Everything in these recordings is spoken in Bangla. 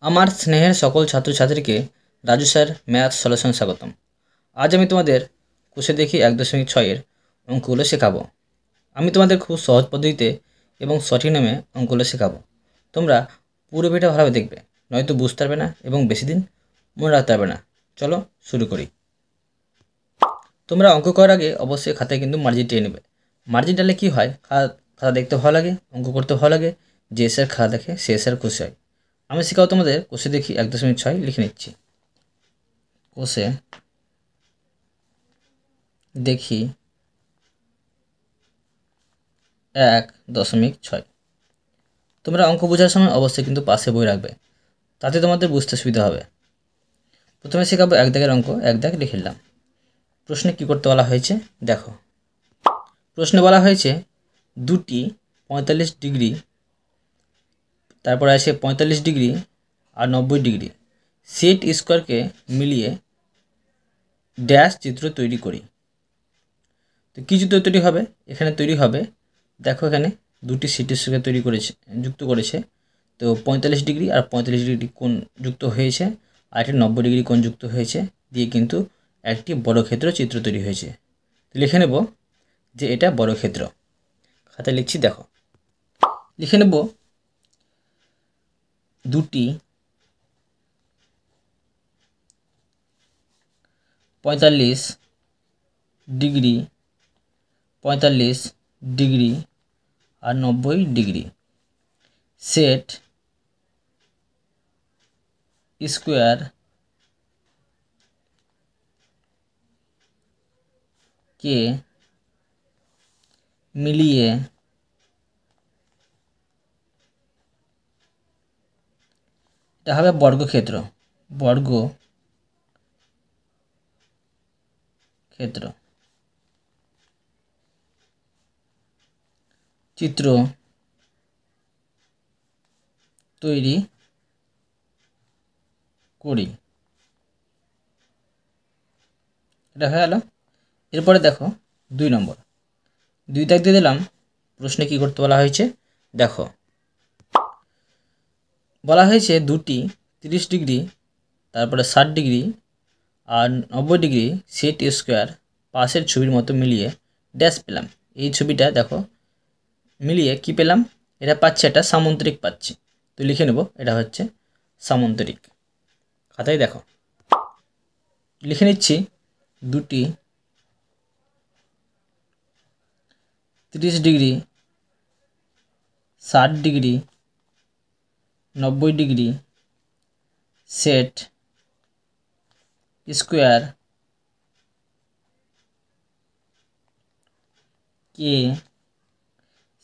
আমার স্নেহের সকল ছাত্রছাত্রীকে রাজু স্যার ম্যাথ সলিউশন স্বাগতম। আজ আমি তোমাদের কোষে দেখি 1.6 অঙ্কগুলো শেখাবো। আমি তোমাদের খুব সহজ পদ্ধতিতে এবং সঠিক নামে অঙ্কগুলো শেখাবো। তোমরা পুরো ভিডিওটা ভালোভাবে দেখবে, নয়তো বুঝতে পারবে না এবং বেশি দিন মনে রাখতে পারবে না। চলো শুরু করি। তোমরা অঙ্ক করার আগে অবশ্যই খাতায় কিন্তু মার্জিন টেনে নেবে। মার্জিন টানলে কী হয়, খাতা দেখতে ভালো লাগে, অঙ্ক করতে ভালো লাগে। যে স্যার খাতা দেখে সে স্যার খুশি হয়। আমি শেখাও তোমাদের কোষে দেখি 1.6 লিখে নিচ্ছি। কোষে দেখি 1.6। তোমরা অঙ্ক বোঝার সময় অবশ্যই কিন্তু পাশে বই রাখবে, তাতে তোমাদের বুঝতে সুবিধা হবে। প্রথমে শেখাবো 1 দাগের অঙ্ক। 1 দাগ লিখে নিলাম। প্রশ্নে কী করতে বলা হয়েছে দেখো। প্রশ্নে বলা হয়েছে দুটি 45 ডিগ্রি, তারপরে আছে 45 ডিগ্রি আর 90 ডিগ্রি সেট স্কোয়ারকে মিলিয়ে ড্যাশ চিত্র তৈরি করি। তো কী চিত্র তৈরি হবে? এখানে তৈরি হবে, দেখো এখানে দুটি সেটের সঙ্গে যুক্ত করেছে। তো 45 ডিগ্রি আর 45 ডিগ্রি কোণ যুক্ত হয়েছে, আর একটা 90 ডিগ্রি কোণ যুক্ত হয়েছে, দিয়ে কিন্তু একটি বর্গক্ষেত্র চিত্র তৈরি হয়েছে। তো লিখে নেব যে এটা বর্গক্ষেত্র। খাতায় লিখছি, দেখো লিখে নেব দুটি 45 ডিগ্রি, 45 ডিগ্রি আর 90 ডিগ্রি সেট স্কোয়ার কে মিলিয়ে এটা হবে বর্গক্ষেত্র। চিত্র তৈরি করি। এটা হয়ে গেল। এরপরে দেখো 2 নম্বর। 2 দাগ দিয়ে দিলাম। প্রশ্নে কী করতে বলা হয়েছে দেখো। বলা হয়েছে দুটি 30 ডিগ্রি, তারপরে 60 ডিগ্রি আর 90 ডিগ্রি সেট স্কোয়ার পাশের ছবির মতো মিলিয়ে ড্যাশ পেলাম। এই ছবিটা দেখো মিলিয়ে কি পেলাম? এটা পাচ্ছে, এটা সামান্তরিক পাচ্ছি। তো লিখে নেব এটা হচ্ছে সামান্তরিক। খাতায় দেখো লিখে নিচ্ছি দুটি 30 degree, 60 degree, 90 degree set square কে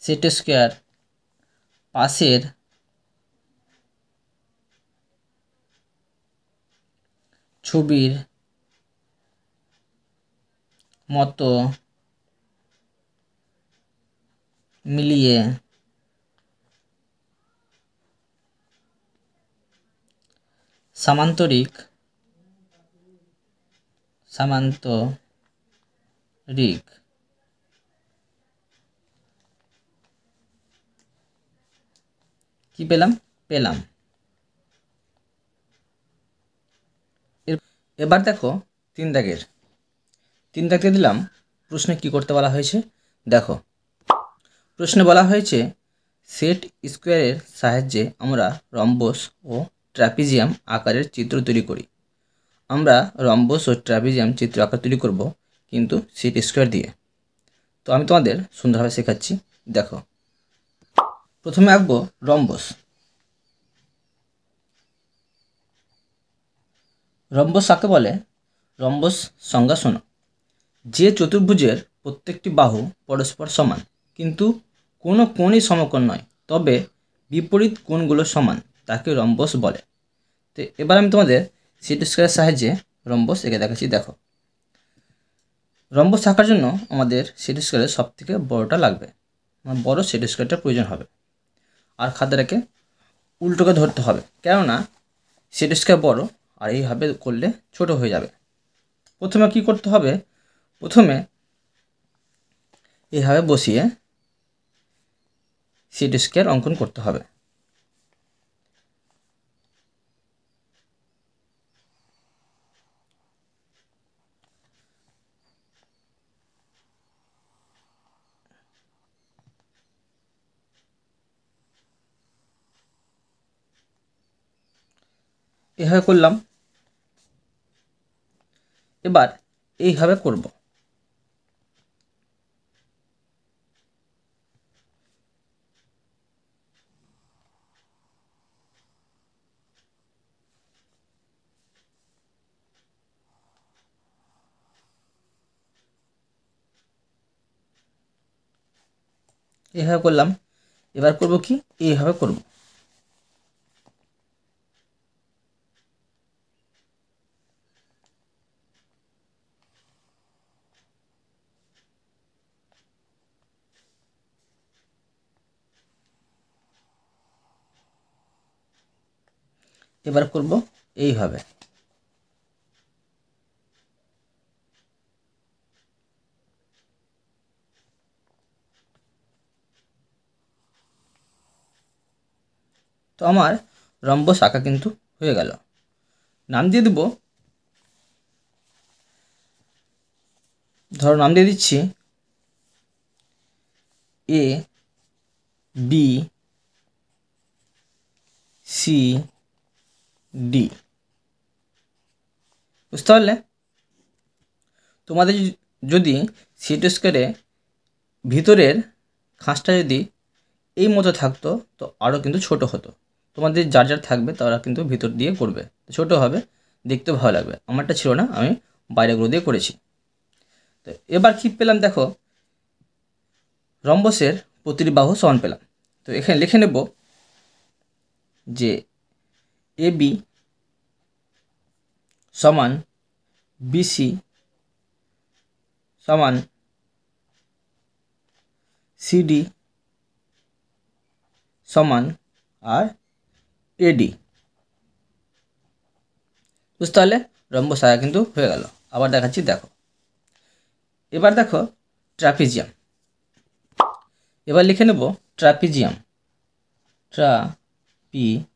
সেট স্কোয়ার পাশের ছবির মতো মিলিয়ে সামান্তরিক কি পেলাম? এবার দেখো 3 দাগের। 3 দাগে দিলাম। প্রশ্নে কি করতে বলা হয়েছে দেখো। প্রশ্নে বলা হয়েছে সেট স্কোয়ারের সাহায্যে আমরা রম্বস ও ট্রাপিজিয়াম আকারের চিত্র তৈরি করি। আমরা রম্বস ও ট্রাপিজিয়াম চিত্র আকার তৈরি করব কিন্তু সেট স্কোয়ার দিয়ে। তো আমি তোমাদের সুন্দরভাবে শেখাচ্ছি, দেখো। প্রথমে আঁকবো রম্বস। রম্বস কাকে বলে? রম্বস সংজ্ঞা শোনো। যে চতুর্ভুজের প্রত্যেকটি বাহু পরস্পর সমান কিন্তু কোনো কোণই সমকোণ নয়, তবে বিপরীত কোণগুলো সমান, তাকে রম্বস বলে। তো এবার আমি তোমাদের সেট স্কোয়ারের সাহায্যে রম্বস এঁকে দেখাচ্ছি, দেখো। রম্বস আঁকার জন্য আমাদের সেট স্কোয়ারের সবথেকে বড়টা লাগবে, আমার বড় সেট স্কোয়ারটা প্রয়োজন হবে। আর খাতাটাকে উল্টো করে ধরতে হবে, কেননা সেট স্কোয়ার বড় আর এইভাবে করলে ছোট হয়ে যাবে। প্রথমে কি করতে হবে? প্রথমে এইভাবে বসিয়ে সেট স্কোয়ার অঙ্কন করতে হবে। এভাবে করলাম। এবার এইভাবে করব। এইভাবে করলাম। এবার করব কি, এইভাবে করব। এবার করব এইভাবে। তো আমার রম্বস আঁকা কিন্তু হয়ে গেল। নাম দিয়ে দেব, ধরো নাম দিয়ে দিচ্ছি এ বি সি ডি। বুঝতে পারলে? তোমাদের যদি সিট স্কোয়ারে ভিতরের খাঁজটা যদি এই মতো থাকতো তো আরও কিন্তু ছোট হতো। তোমাদের যার যার থাকবে তারা কিন্তু ভিতর দিয়ে করবে, ছোট হবে, দেখতে ভালো লাগবে। আমারটা ছিল না, আমি বাইরেগুলো দিয়ে করেছি। তো এবার কি পেলাম দেখো, রম্বসের প্রতিটি বাহু সমান পেলাম। তো এখানে লিখে নেব যে এ বি সমান বিসি সমান সিডি সমান আর এডি। বুঝতে পারলে? রম্বস আঁকা কিন্তু হয়ে গেল। আবার দেখাচ্ছি, দেখো। এবার দেখো ট্রাপিজিয়াম। এবার লিখে নেব ট্রাপিজিয়াম। ট্রাপিজিয়াম।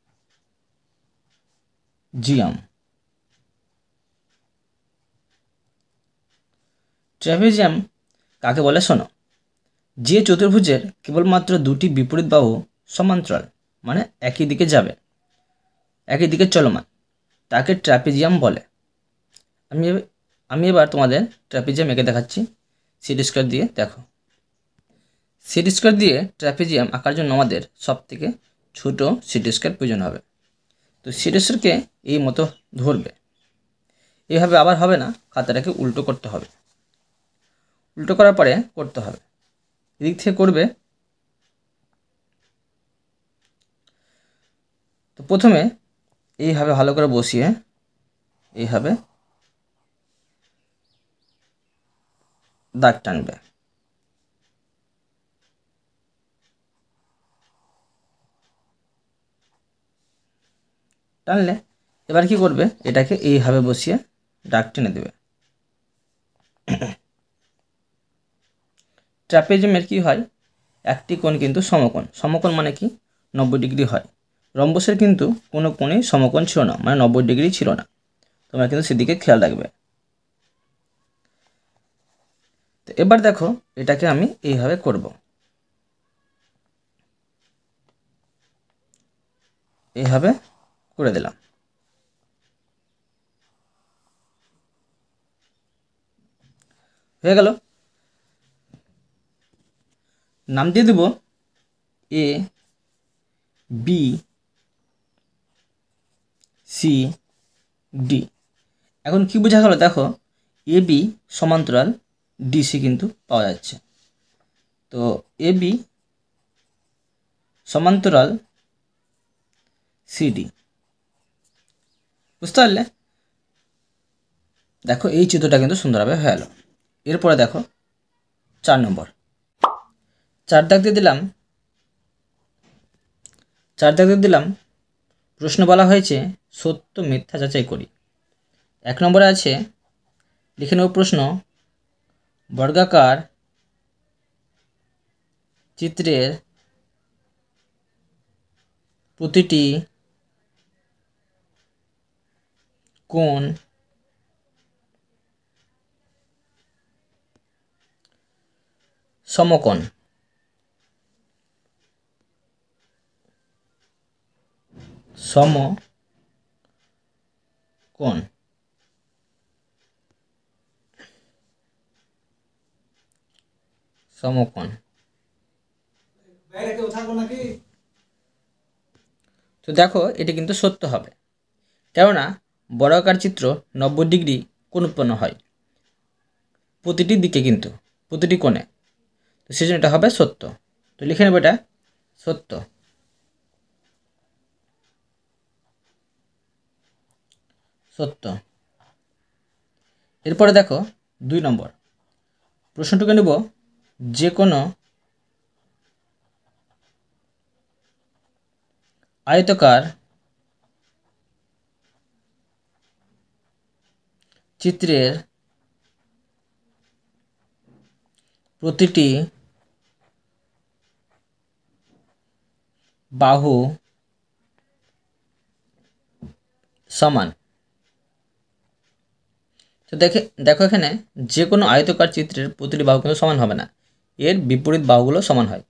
ট্রাপিজিয়াম কাকে বলে শোনো। যে চতুর্ভুজের কেবলমাত্র দুটি বিপরীত বাহু সমান্তরাল, মানে একই দিকে যাবে, একই দিকে চলমান, তাকে ট্রাপিজিয়াম বলে। আমি আমি এবার তোমাদের ট্রাপিজিয়াম এঁকে দেখাচ্ছি সিট স্কোয়ার দিয়ে। দেখো, সিট স্কোয়ার দিয়ে ট্রাপিজিয়াম আঁকার জন্য আমাদের সবথেকে ছোট সিট স্কোয়ার প্রয়োজন হবে। তো সিট স্কোয়ারকে এই মতো ধরবে, এইভাবে আবার হবে না, খাতাটাকে উল্টো করতে হবে। উল্টো করার পরে করতে হবে, এদিক থেকে করবে। তো প্রথমে এইভাবে ভালো করে বসিয়ে এইভাবে দাগ টানবে। টানলে এবার কি করবে, এটাকে এইভাবে বসিয়ে দাগ টেনে দেবে। ট্রাপিজিয়ামের কি হয়, একটি কোণ কিন্তু সমকোণ। সমকোণ মানে কি, 90 ডিগ্রি হয়। রম্বসের কিন্তু কোনো কোণেই সমকোণ ছিল না, মানে 90 ডিগ্রি ছিল না। তোমরা কিন্তু সেদিকে খেয়াল রাখবে। তো এবার দেখো, এটাকে আমি এইভাবে করব। এইভাবে করে দিলাম। হয়ে গেল। নাম দিয়ে দেব এ বি সি ডি। এখন কি বোঝা গেল দেখো, এ বি সমান্তরাল ডিসি কিন্তু পাওয়া যাচ্ছে। তো এ বি সমান্তরাল সিডি। বুঝতে পারলে? দেখো এই চিত্রটা কিন্তু সুন্দরভাবে হয়ে গেল। এরপরে দেখো 4 নম্বর। 4 দাগ দিয়ে দিলাম। 4 দাগ দিয়ে দিলাম। প্রশ্ন বলা হয়েছে সত্য মিথ্যা যাচাই করি। 1 নম্বরে আছে, লিখে নেব প্রশ্ন, বর্গাকার চিত্রের প্রতিটি কোণ সমকোণ। কোণ। সমকোণ। তো দেখো এটি কিন্তু সত্য হবে, কেননা বর্গাকার চিত্র 90 ডিগ্রি কোণ উৎপন্ন হয় প্রতিটি দিকে, কিন্তু প্রতিটি কোণে। তো সেজন্য এটা হবে সত্য। তো লিখে নেব এটা সত্য। সত্য। এরপরে দেখো 2 নম্বর প্রশ্নটুকু নেব, যে কোনো আয়তকার চিত্রের প্রতিটি বাহু সমান। তো দেখো এখানে যে কোনো আয়তকার চিত্রের প্রতিটি বাহু কিন্তু সমান হবে না, এর বিপরীত বাহুগুলো সমান হয়।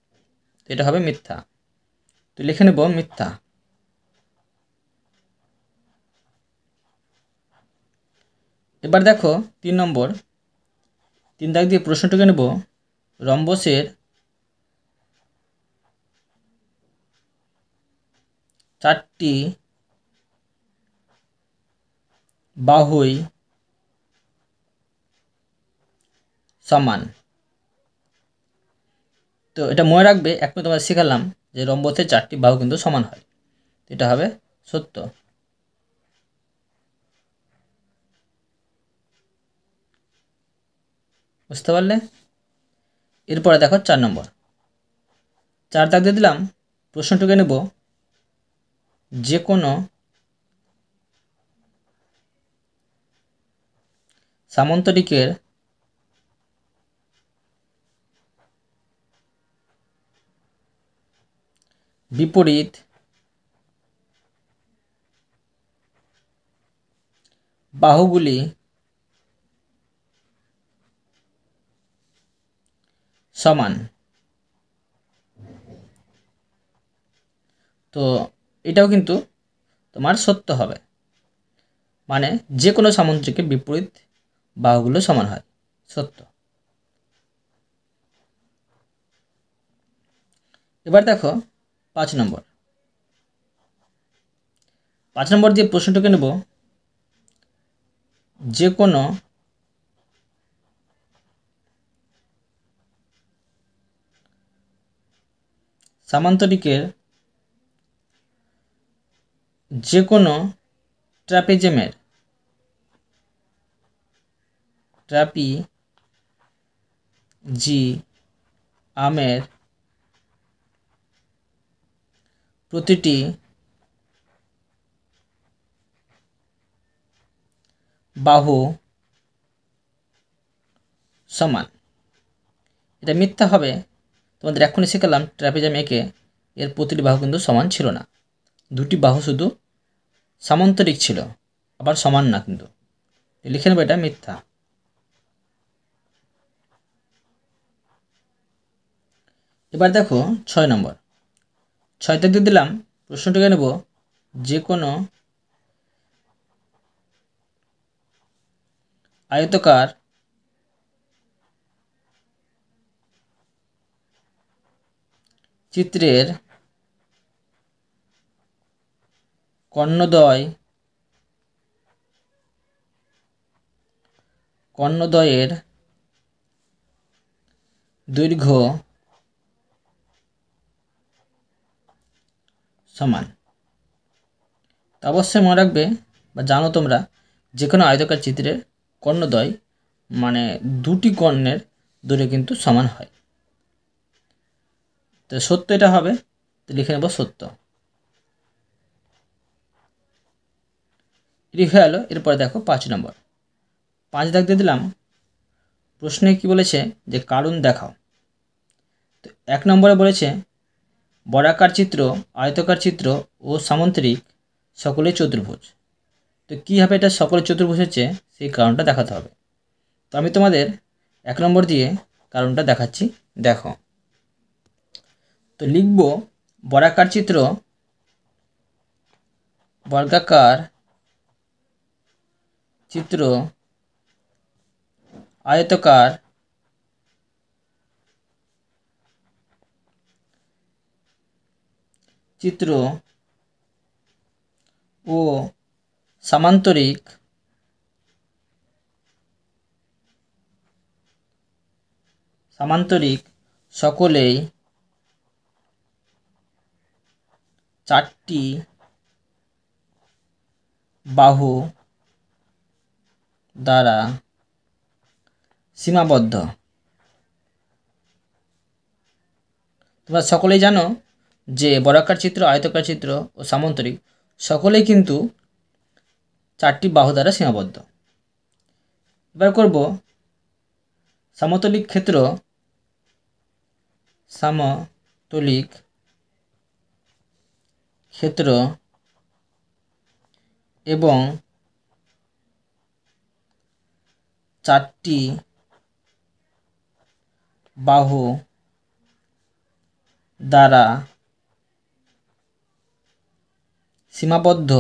তো এটা হবে মিথ্যা। তো লিখে নেব মিথ্যা। এবার দেখো 3 নম্বর 3 দাগ দিয়ে প্রশ্নটুকু নেব, রম্বসের 4টি বাহুই সমান। তো এটা মনে রাখবে, এখন তোমরা শেখালাম যে রম্বসের 4টি বাহু কিন্তু সমান হয়। এটা হবে সত্য। বুঝতে পারলে? এরপরে দেখো 4 নম্বর 4 দাগ দিয়ে দিলাম, প্রশ্নটুকু নেব, যে কোনো সামান্তরিকের বিপরীত বাহুগুলি সমান। তো এটাও কিন্তু তোমার সত্য হবে, মানে যে কোনো সামান্তরিকের বিপরীত বাহুগুলো সমান হয়, সত্য। এবার দেখো 5 নম্বর 5 নম্বর দিয়ে প্রশ্নটুকু নেব, যে কোনো সামান্তরিকের যে কোনো ট্র্যাপিজিয়ামের প্রতিটি বাহু সমান। এটা মিথ্যা হবে। তোমাদের এক্ষুনি শেখালাম ট্র্যাপিজিয়াম একে এর প্রতিটি বাহু কিন্তু সমান ছিল না, দুটি বাহু শুধু সামান্তরিক ছিল, আবার সমান না কিন্তু। লিখে নেব এটা মিথ্যা। এবার দেখো 6 নম্বর 6 দাগ দিয়ে দিলাম, প্রশ্নটিকে নেব, যে কোনো আয়তকার চিত্রের কর্ণদ্বয়ের দৈর্ঘ্য সমান। তা অবশ্যই মনে রাখবে বা জানো তোমরা, যে কোনো আয়তকার চিত্রের কর্ণদ্বয় মানে দুটি কর্ণের দৈর্ঘ্য কিন্তু সমান হয়। তো সত্য এটা হবে। তো লিখে নেব সত্য। এটি হয়ে গেল। এরপরে দেখো 5 নম্বর 5 দাগ দিয়ে দিলাম, প্রশ্নে কি বলেছে যে কারণ দেখাও। তো 1 নম্বরে বলেছে বর্গাকার চিত্র, আয়তকার চিত্র ও সামান্তরিক সকলেই চতুর্ভুজ। তো কী হবে এটা সকলে চতুর্ভুজ হচ্ছে, সেই কারণটা দেখাতে হবে। তো আমি তোমাদের 1 নম্বর দিয়ে কারণটা দেখাচ্ছি, দেখো। তো লিখব বর্গাকার চিত্র চিত্র আয়তাকার চিত্র ও সামান্তরিক সকলেই চারটি বাহু দ্বারা সীমাবদ্ধ। তোমরা সকলেই জানো যে বর্গাকার চিত্র, আয়তাকার চিত্র ও সামান্তরিক সকলেই কিন্তু চারটি বাহু দ্বারা সীমাবদ্ধ। এবার করব সমতলিক ক্ষেত্র এবং চারটি বাহু দ্বারা সীমাবদ্ধ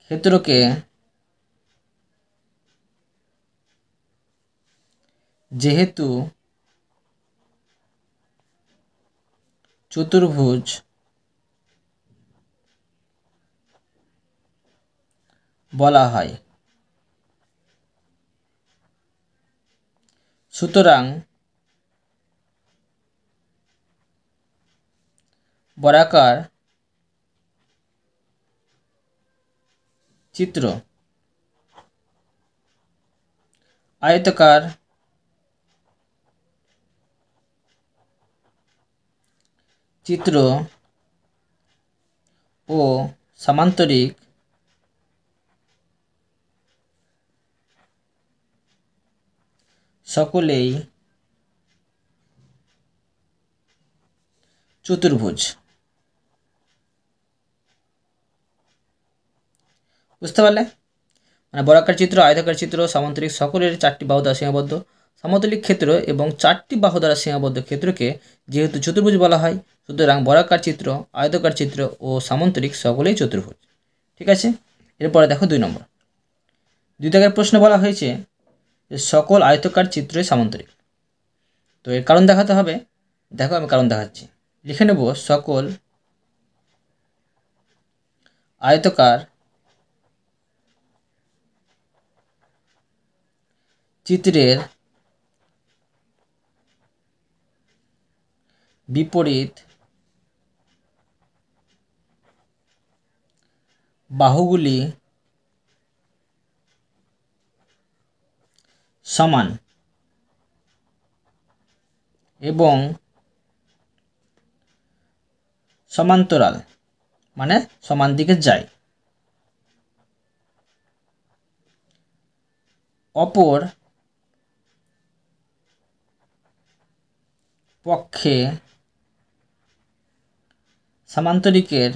ক্ষেত্রকে যেহেতু চতুর্ভুজ বলা হয়, সুতরাং বর্গাকার চিত্র, আয়তাকার চিত্র ও সামান্তরিক সকলেই চতুর্ভুজ। বুঝতে পারলে? মানে বর্গাকার চিত্র, আয়তাকার চিত্র, সামান্তরিক সকলের চারটি বাহু দ্বারা সীমাবদ্ধ। সমতলিক ক্ষেত্র এবং চারটি বাহু দ্বারা সীমাবদ্ধ ক্ষেত্রকে যেহেতু চতুর্ভুজ বলা হয়, সুতরাং বর্গাকার চিত্র, আয়তাকার চিত্র ও সামান্তরিক সকলেই চতুর্ভুজ। ঠিক আছে, এরপরে দেখো 2 নম্বর। 2 দাগের প্রশ্ন বলা হয়েছে যে সকল আয়তাকার চিত্রই সামান্তরিক। তো এর কারণ দেখাতে হবে। দেখো আমি কারণ দেখাচ্ছি। লিখে নেব সকল আয়তাকার চিত্রের বিপরীত বাহুগুলি সমান এবং সমান্তরাল, মানে সমান দিকে যায়। অপর পক্ষে সামান্তরিকের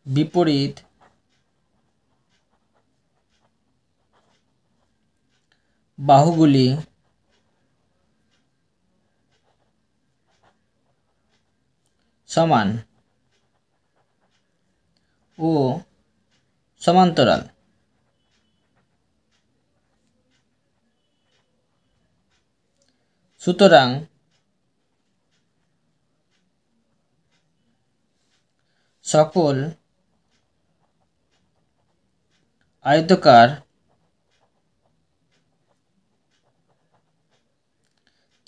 বিপরীত বাহুগুলি সমান ও সমান্তরাল। সুতরাং সকল আয়তাকার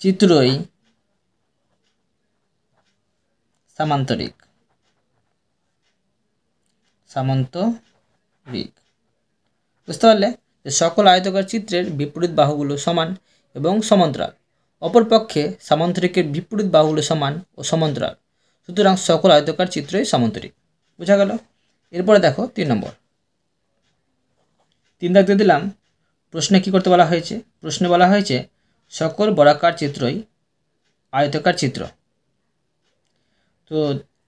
চিত্রই সামান্তরিক। বুঝতে পারলে? যে সকল আয়তাকার চিত্রের বিপরীত বাহুগুলো সমান এবং সমান্তরাল। অপরপক্ষে সামান্তরিকের বিপরীত বাহুগুলো সমান ও সমান্তরাল। সুতরাং সকল আয়তাকার চিত্রই সামান্তরিক। বোঝা গেল? এরপরে দেখো 3 নম্বর। 3 দাগ দিয়ে দিলাম। প্রশ্নে কি করতে বলা হয়েছে? প্রশ্নে বলা হয়েছে সকল বর্গাকার চিত্রই আয়তাকার চিত্র। তো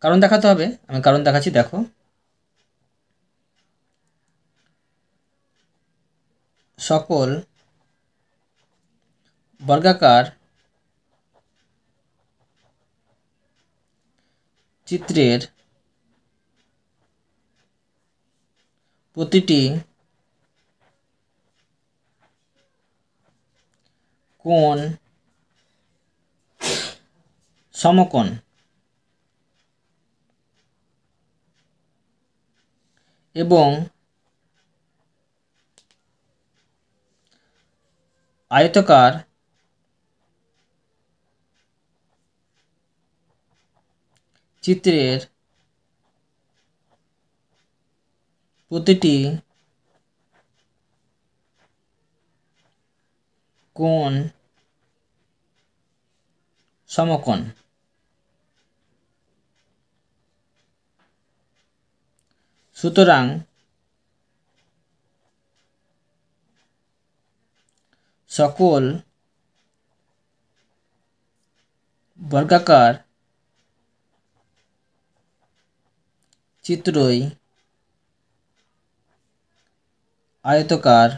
কারণ দেখাতে হবে। আমি কারণ দেখাচ্ছি, দেখো। সকল বর্গাকার চিত্রের প্রতিটি কোণ সমকোণ এবং আয়তাকার চিত্রের প্রতিটি কোণ সমকোণ। সুতরাং সকল বর্গাকার চিত্রই আয়তাকার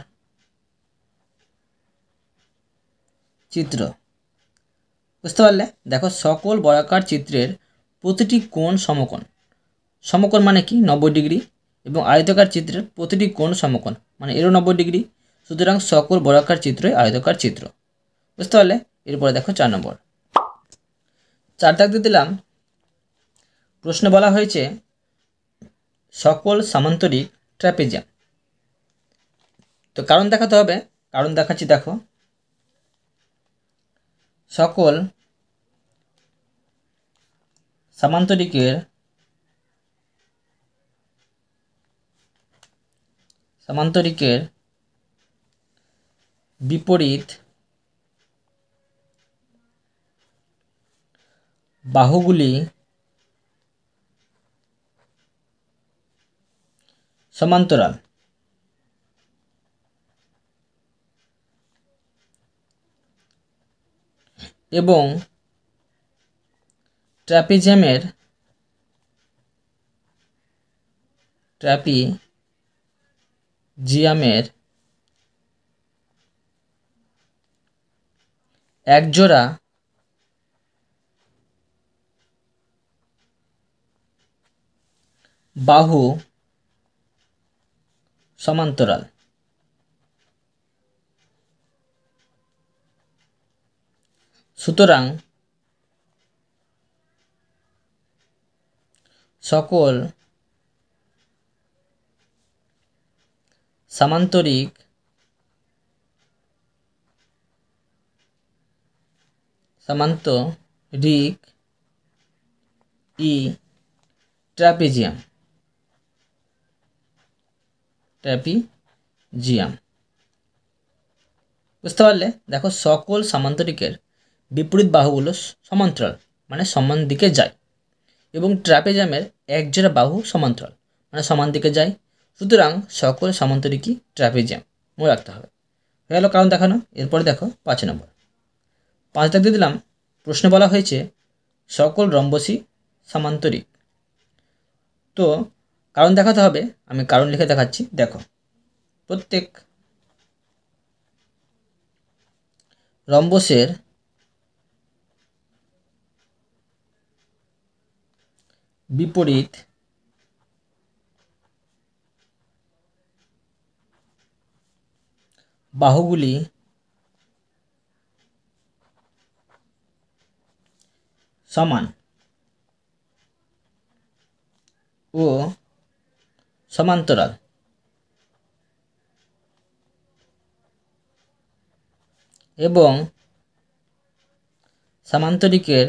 চিত্র। বুঝতে পারলে? দেখো, সকল বর্গাকার চিত্রের প্রতিটি কোণ সমকোণ। সমকোণ মানে কি? 90 ডিগ্রি। এবং আয়তাকার চিত্রের প্রতিটি কোণ সমকোণ মানে এরও 90 ডিগ্রি। সুতরাং সকল বর্গাকার চিত্রই আয়তাকার চিত্র। বুঝতে পারলে? এরপরে দেখো 4 নম্বর। 4 দাগ দিয়ে দিলাম। প্রশ্নে বলা হয়েছে সকল সামান্তরিক ট্র্যাপিজিয়াম। তো কারণ দেখাতে হবে। কারণ দেখাচ্ছি, দেখো। সকল সামান্তরিকের বিপরীত বাহুগুলি সমান্তরাল এবং ট্র্যাপিজিয়ামের একজোড়া বাহু সমান্তরাল। সুতরাং সকল সামান্তরিক ট্র্যাপিজিয়াম বুঝতে পারলে? দেখো, সকল সামান্তরিকের বিপরীত বাহুগুলো সমান্তরাল মানে সমান দিকে যায় এবং ট্র্যাপিজিয়ামের একজোড়া বাহু সমান্তরাল মানে সমান দিকে যায়। সুতরাং সকল সামান্তরিকই ট্র্যাপিজিয়াম। মনে রাখতে হবে। হয়ে গেল কারণ দেখানো। এরপরে দেখো 5 নম্বর। 5 দাগ দিয়ে দিলাম। প্রশ্নে বলা হয়েছে সকল রম্বসী সামান্তরিক। তো কারণ দেখাতে হবে। আমি কারণ লিখে দেখাচ্ছি, দেখো। প্রত্যেক রম্বসের বিপরীত বাহুগুলি সমান ও সমান্তরাল এবং সামান্তরিকের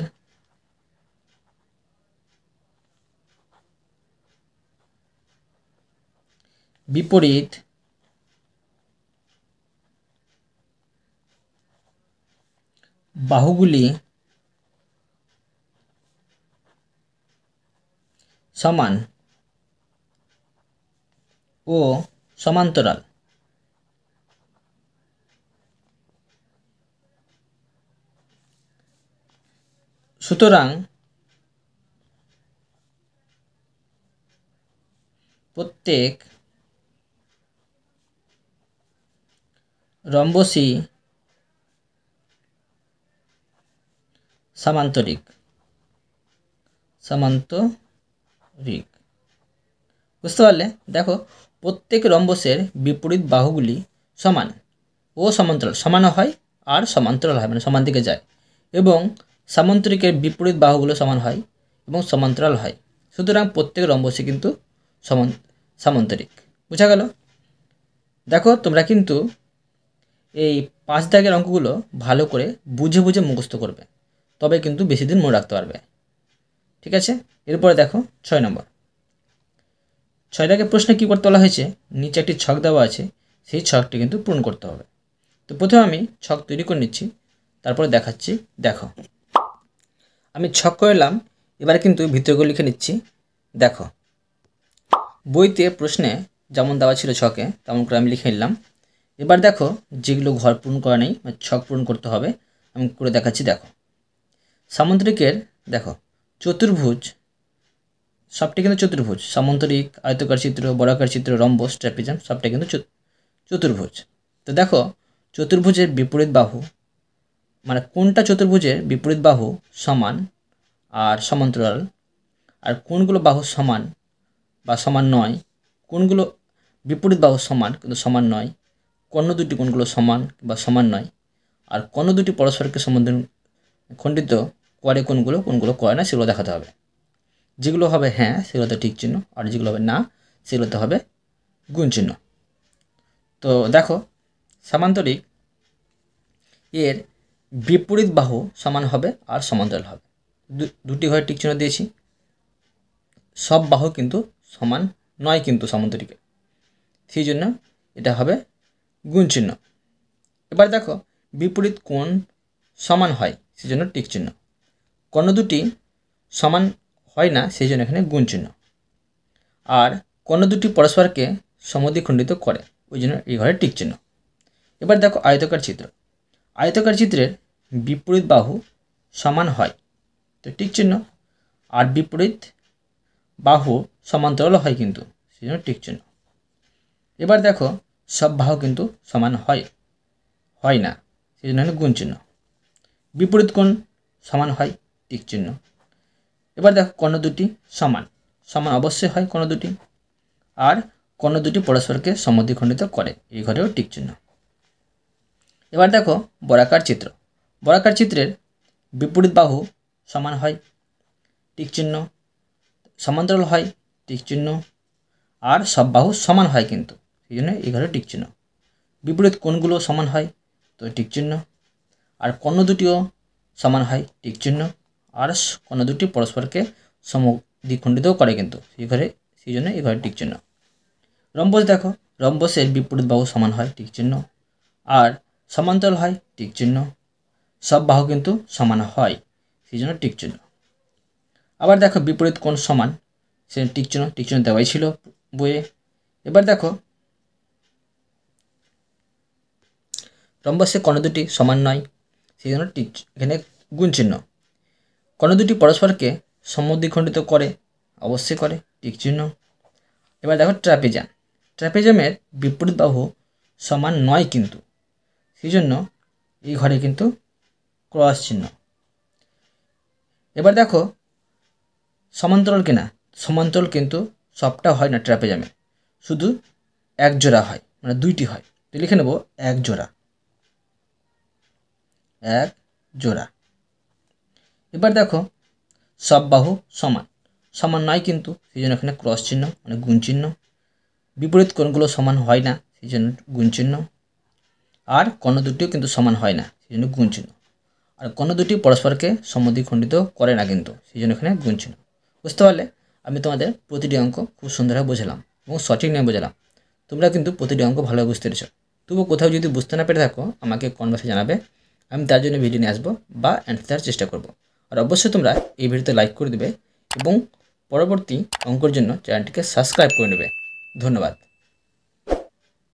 বিপরীত বাহুগুলি সমান ও সমান্তরাল। সুতরাং প্রত্যেক রম্বসী সামান্তরিক সামান্তরিক। বুঝতে পারলে? দেখো, প্রত্যেক রম্বসের বিপরীত বাহুগুলি সমান ও সমান্তরাল, সমানও হয় আর সমান্তরাল হয়, মানে সমান দিকে যায়, এবং সামান্তরিকের বিপরীত বাহুগুলো সমান হয় এবং সমান্তরাল হয়। সুতরাং প্রত্যেক রম্বসই কিন্তু সামান্তরিক। বোঝা গেল? দেখো, তোমরা কিন্তু এই 5 দাগের অঙ্কগুলো ভালো করে বুঝে বুঝে মুখস্থ করবে, তবে কিন্তু বেশি দিন মনে রাখতে পারবে। ঠিক আছে? এরপরে দেখো 6 নম্বর। 6 দাগের প্রশ্নে কী করতে বলা হয়েছে? নিচে একটি ছক দেওয়া আছে, সেই ছকটি কিন্তু পূরণ করতে হবে। তো প্রথমে আমি ছক তৈরি করে নিচ্ছি, তারপরে দেখাচ্ছি। দেখো, আমি ছক করলাম, এবার কিন্তু ভিতরগুলো লিখে নিচ্ছি। দেখো, বইতে প্রশ্নে যেমন দেওয়া ছিল ছকে, তেমন করে আমি লিখে নিলাম। এবার দেখো, যেগুলো ঘর পূরণ করা নেই, ছক পূরণ করতে হবে, আমি করে দেখাচ্ছি। দেখো, সামান্তরিকের দেখো চতুর্ভুজ, সবটি কিন্তু চতুর্ভুজ, সামান্তরিক, আয়তাকার চিত্র, বর্গাকার চিত্র, রম্বস, ট্র্যাপিজম, সবটা কিন্তু চতুর্ভুজ। তো দেখো, চতুর্ভুজের বিপরীত বাহু, মানে কোনটা চতুর্ভুজের বিপরীত বাহু সমান আর সমান্তরাল, আর কোনগুলো বাহু সমান বা সমান নয়, কোনগুলো বিপরীত বাহু সমান কিন্তু সমান নয়, কর্ণ দুটি কোনগুলো সমান বা সমান নয়, আর কর্ণ দুটি পরস্পরকে খণ্ডিত করে কোনগুলো করে না, সেগুলো দেখাতে হবে। যেগুলো হবে হ্যাঁ, সেগুলোতে ঠিক চিহ্ন, আর যেগুলো হবে না, সেগুলোতে হবে গুণ চিহ্ন। তো দেখো, সামান্তরিক এর বিপরীত বাহু সমান হবে আর সমান্তরাল হবে। দুটি ঘরে টিক চিহ্ন দিয়েছি। সব বাহু কিন্তু সমান নয় কিন্তু সামান্তরিকে, সেই জন্য এটা হবে গুণ চিহ্ন। এবার দেখো, বিপরীত কোণ সমান হয়, সেই জন্য টিক চিহ্ন। কর্ণ দুটি সমান হয় না, সেই জন্য এখানে গুণ চিহ্ন। আর কর্ণ দুটি পরস্পরকে সমদ্বিখণ্ডিত করে, ওই জন্য এই ঘরে টিক চিহ্ন। এবার দেখো, আয়তাকার চিত্র। আয়তাকার চিত্রের বিপরীত বাহু সমান হয়, তো টিক চিহ্ন। আর বিপরীত বাহু সমান্তরাল হয় কিন্তু, সেই জন্য টিক চিহ্ন। এবার দেখো, সব বাহু কিন্তু সমান হয় না, সেই জন্য গুণ চিহ্ন। বিপরীত কোণ সমান হয়, টিক চিহ্ন। এবার দেখো, কর্ণ দুটি সমান অবশ্যই হয় কর্ণ দুটি, আর কর্ণ দুটি পরস্পরকে সমদ্বিখণ্ডিত করে, এই ঘরেও টিক চিহ্ন। এবার দেখো, বর্গাকার চিত্র। বর্গাকার চিত্রের বিপরীত বাহু সমান হয়, টিক চিহ্ন। সমান্তরাল হয়, টিক চিহ্ন। আর সব বাহু সমান হয় কিন্তু, সেই জন্য এই ঘরে টিক চিহ্ন। বিপরীত কোণগুলো সমান হয়, তো টিক চিহ্ন। আর কর্ণ দুটিও সমান হয়, টিক চিহ্ন। আর কর্ণ দুটি পরস্পরকে সমদ্বিখণ্ডিতও করে কিন্তু, সেই জন্য এই ঘরে টিক চিহ্ন। রম্বস দেখো, রম্বসের বিপরীত বাহু সমান হয়, টিক চিহ্ন। আর সমান্তরাল হয়, টিক চিহ্ন। সব বাহু কিন্তু সমান হয়, সেই জন্য টিক চিহ্ন। আবার দেখো, বিপরীত কোণ সমান, সে টিক চিহ্ন দেওয়াই ছিল বইয়ে। এবার দেখো, রম্বসের কর্ণ দুটি সমান নয়, সেই জন্য এখানে গুণ চিহ্ন। কর্ণ দুটি পরস্পরকে সমদ্বিখণ্ডিত করে, অবশ্যই করে, টিক চিহ্ন। এবার দেখো, ট্র্যাপিজাম। ট্র্যাপিজামের বিপরীত বাহু সমান নয় কিন্তু, সেই জন্য এই ঘরে কিন্তু ক্রস চিহ্ন। এবার দেখো, সমান্তরাল কিনা, সমান্তরাল কিন্তু সবটা হয় না ট্র্যাপিজামে, শুধু এক জোড়া হয়, মানে দুইটি হয়, তো লিখে নেব এক জোড়া। এবার দেখো, সব বাহু সমান নয় কিন্তু, সেই জন্য এখানে ক্রস চিহ্ন, মানে গুণ চিহ্ন। বিপরীত কোণগুলো সমান হয় না, সেই জন্য গুণ চিহ্ন। আর কর্ণ দুটিও কিন্তু সমান হয় না, সেই জন্য গুণ চিহ্ন। আর কর্ণ দুটি পরস্পরকে সমদ্বিখণ্ডিত করে না কিন্তু, সেই জন্য এখানে গুণ চিহ্ন। বুঝতে পারলে? আমি তোমাদের প্রতিটি অঙ্ক খুব সুন্দরভাবে বোঝালাম এবং সঠিক নিয়ে বোঝালাম। তোমরা কিন্তু প্রতিটি অঙ্ক ভালোভাবে বুঝতে পেরেছো। তবুও কোথাও যদি বুঝতে না পেরে থাকো, আমাকে কমেন্ট বক্সে জানাবে, আমি তার জন্য ভিডিও নিয়ে আসবো বা অ্যান্সার চেষ্টা করব। আর অবশ্যই তোমরা এই ভিডিওতে লাইক করে দেবে এবং পরবর্তী অঙ্কের জন্য চ্যানেলটিকে সাবস্ক্রাইব করে নেবে। ধন্যবাদ।